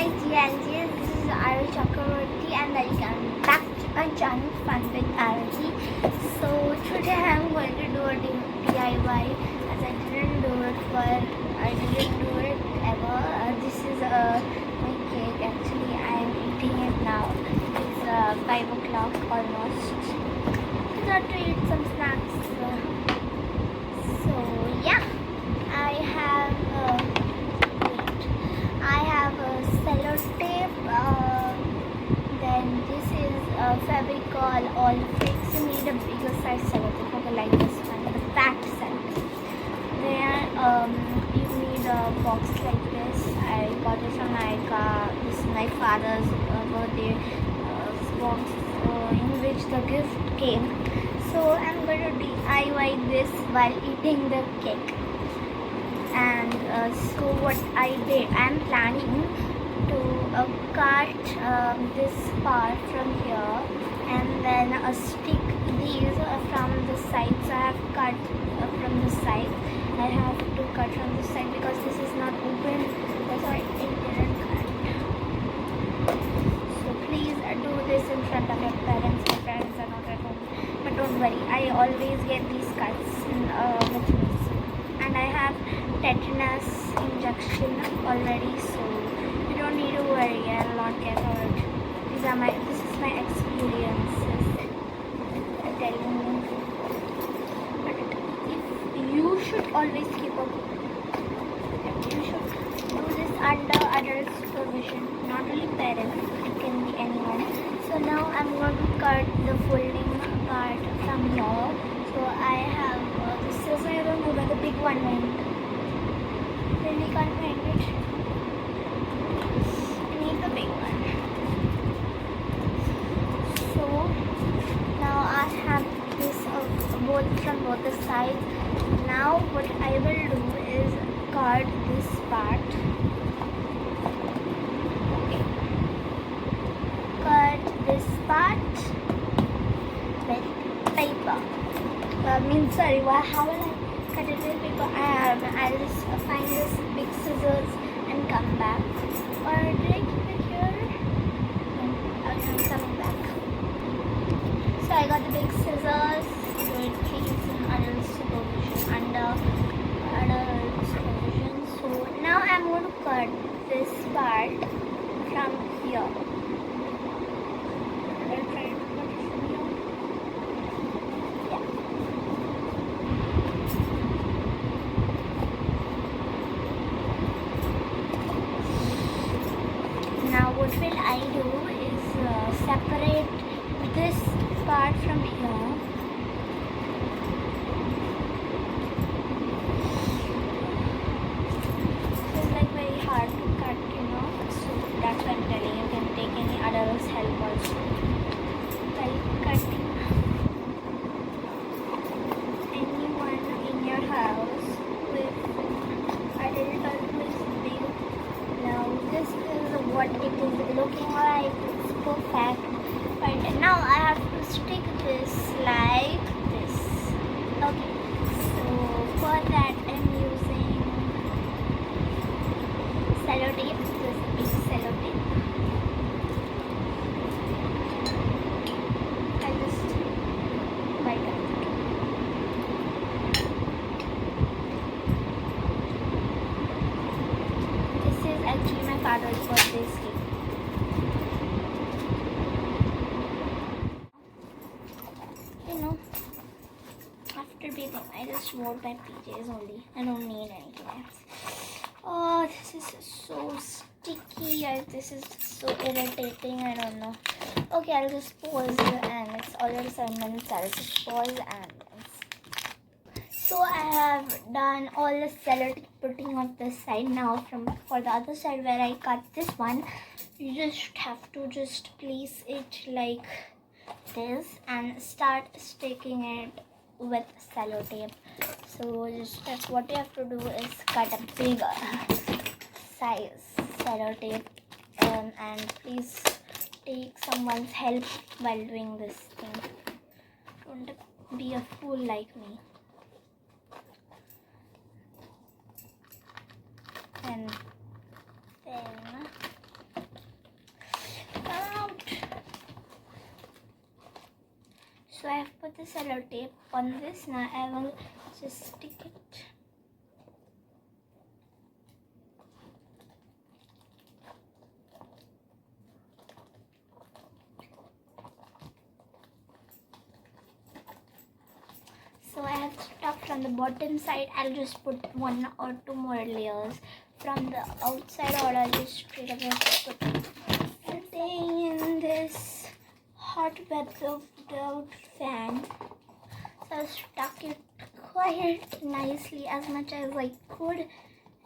GNGs, this is Aru Chakravarti and welcome back to my channel Fun with Aruhi. So today I am going to do a DIY as I didn't do it ever. This is my cake. Actually I am eating it now. It's 5 o'clock almost. I thought to eat some snacks. So yeah, I have a sellotape, then this is Fevicol all fix. You need a bigger size sellotape, okay, like this one, the fat sellotape. Then you need a box like this. I got it from Nykaa. This is my father's birthday box in which the gift came. So I'm going to DIY this while eating the cake. And so what I did, I'm planning to cut this part from here and then stick these from the side. So I have cut from the side. I have to cut from the side because this is not open. That's why it didn't cut. So please do this in front of your parents. Your parents are not at home. But don't worry, I always get these cuts with me. And I have tetanus injection already, so you don't need to worry. I'll not get hurt. This is my experiences. I'm telling you. But if you should always keep up. You should do this under adult supervision, not only parents. It can be anyone. So now I'm going to cut the folding part from here. So I have the scissors. I don't know where the big one went. Really can't find it. I need the big one. So now I have this both from both the sides. Now what I will do is cut this part. Okay. Cut this part with paper. How will I cut it with paper? I'll just find this big scissors and come back. Or did I keep it here? No, I'm coming back. So I got the big scissors. Do it please in adult supervision, under adult supervision. So now I'm going to cut this part from here. I'll try to cut it from here. Now what will I do is separate this part from here. It's like very hard to cut, so that's what I'm telling you. You can take any adult's help also while cutting. Anyone in your house with adult who is big. Now this is what it is looking like. It's perfect. But now I have to stick this like this. Okay. So for that I'm using sellotape. This big sellotape. I'll just bite it. This is actually my father's birthday cake. After bathing, I just wore my PJs only. I don't need anything else. Oh, this is so sticky. This is so irritating. I don't know. Okay, I'll just pause and it's already 7 minutes. I'll just pause and so I have done all the sellotape putting on this side. Now for the other side where I cut this one, you just have to just place it like this and start sticking it with sellotape. So just what you have to do is cut a bigger size sellotape and please take someone's help while doing this thing. Don't be a fool like me. And then So I have put the sellotape on this. Now I will just stick it. So I have stuck from the bottom side. I'll just put 1 or 2 more layers from the outside, or I'll just straight away put everything in this hot without fan. So I stuck it quite nicely as much as I could,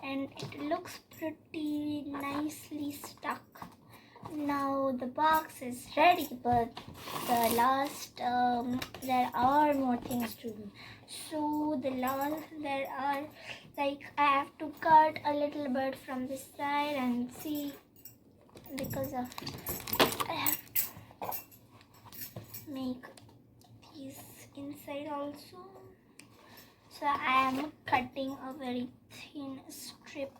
and it looks pretty nicely stuck. Now the box is ready, but there are more things to do. So there are, like, I have to cut a little bit from this side and see, because of I have to make these inside also. So I am cutting a very thin strip.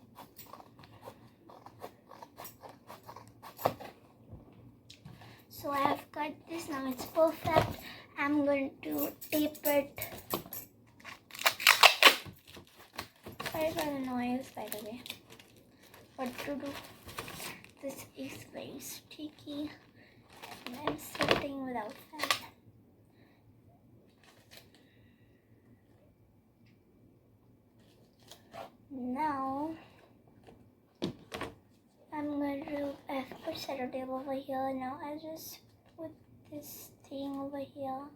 So I have cut this. Now it's perfect. I'm going to tape it. Sorry for the noise, by the way. What to do? This is very sticky, and I'm sitting without fan. Now I'm going to put sellotape over here. Now I'll just put this thing over here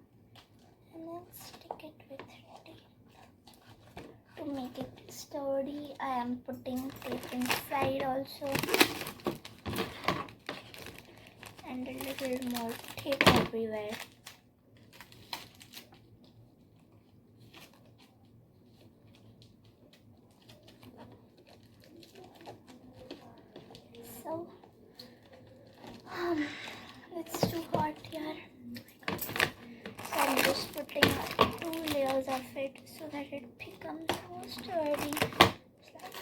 and then stick it with tape to make it sturdy. I am putting tape inside also, and a little more tape everywhere. So it's too hot here. So I'm just putting 2 layers of it so that it becomes more sturdy. It's like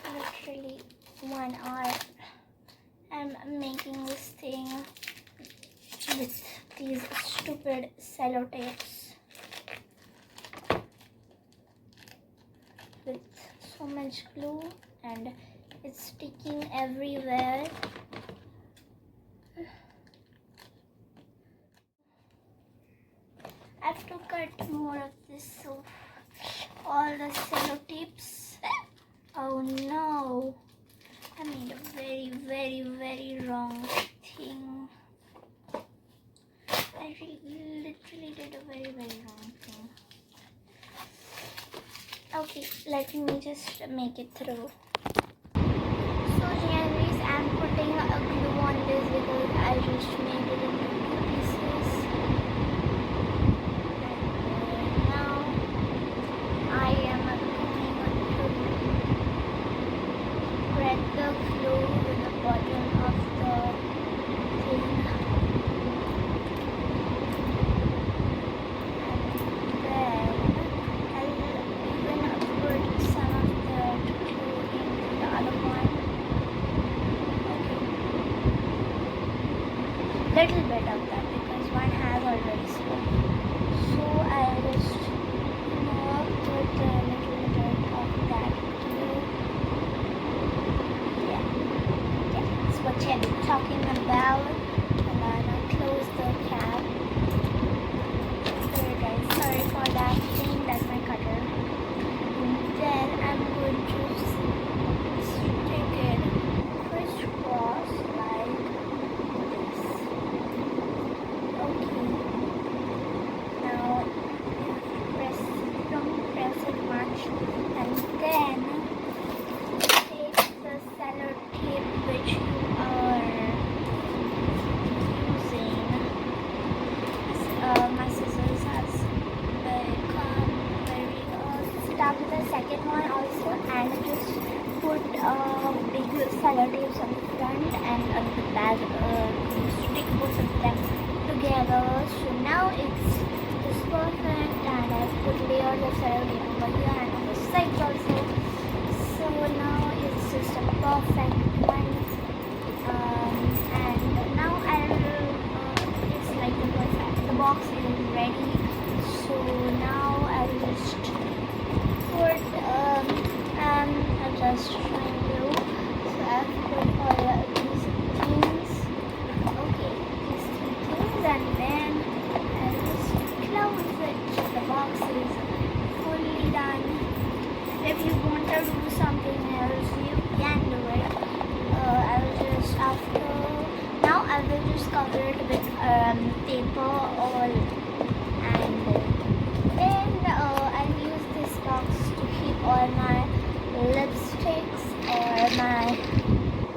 literally 1 hour. I'm making this thing with these stupid sellotapes with so much glue, and it's sticking everywhere. I have to cut more of this, so all the sellotapes. Oh no, I made a very, very, very wrong thing. I literally did a very, very wrong thing. Okay, let me just make it through. So anyways, I'm putting a glue on this because I just made it into 2 pieces. And now I am going to spread the glue with the bottom of the thing. Little bit of that because one has already spoken. So I just put a little bit of that glue. Yeah, that's what I'm talking about. And then I close the cap. Sorry guys, sorry for that thing. That's my cutter. And then I'm going to stick it crisscross like this. Okay. Now don't press it much, and then take the sellotape which you are using. My scissors has become very stuck the second one also, and just put big sellotapes on the front and on the back, stick both of them together. So now it's just perfect, and I've put layers of sellotape over here and on the sides also. So now it's just a perfect one, and now it's like the box is ready. cover it with paper all, and then I'll use this box to keep all my lipsticks or my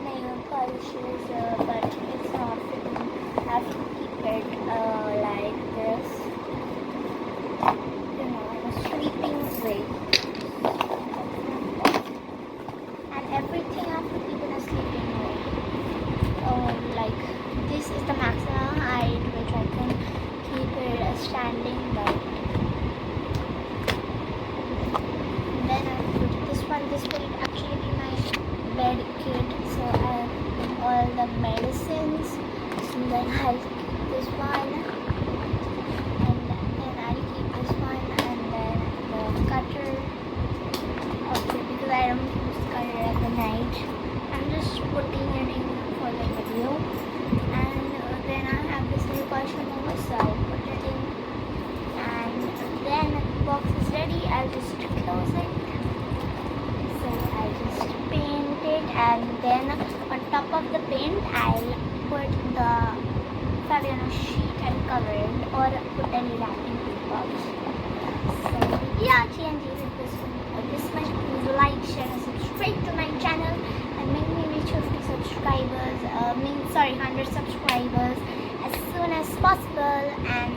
nail polishes, but it's not fitting. I have to keep it like this, you know, in a sweeping way. And everything I have to keep in a sweeping way. Like this is the maximum height which I can keep it standing by. And then I put this one. This will actually be my bed kit. So I have all the medicines. So then I'll keep this one, and then I'll keep this one, and then the cutter. Okay, because I don't use cutter at the night. I'm just putting it in for the video. And then I have this nail polish remover, so I'll put it in. And then the box is ready. I'll just close it. So I'll just paint it, and then on top of the paint, I'll put the Fabiano sheet and cover it, or put any wrapping paper. So yeah, TNG with this much. Please like, share, and subscribe to my channel, and make me reach 50 subscribers. 100 subscribers as soon as possible. And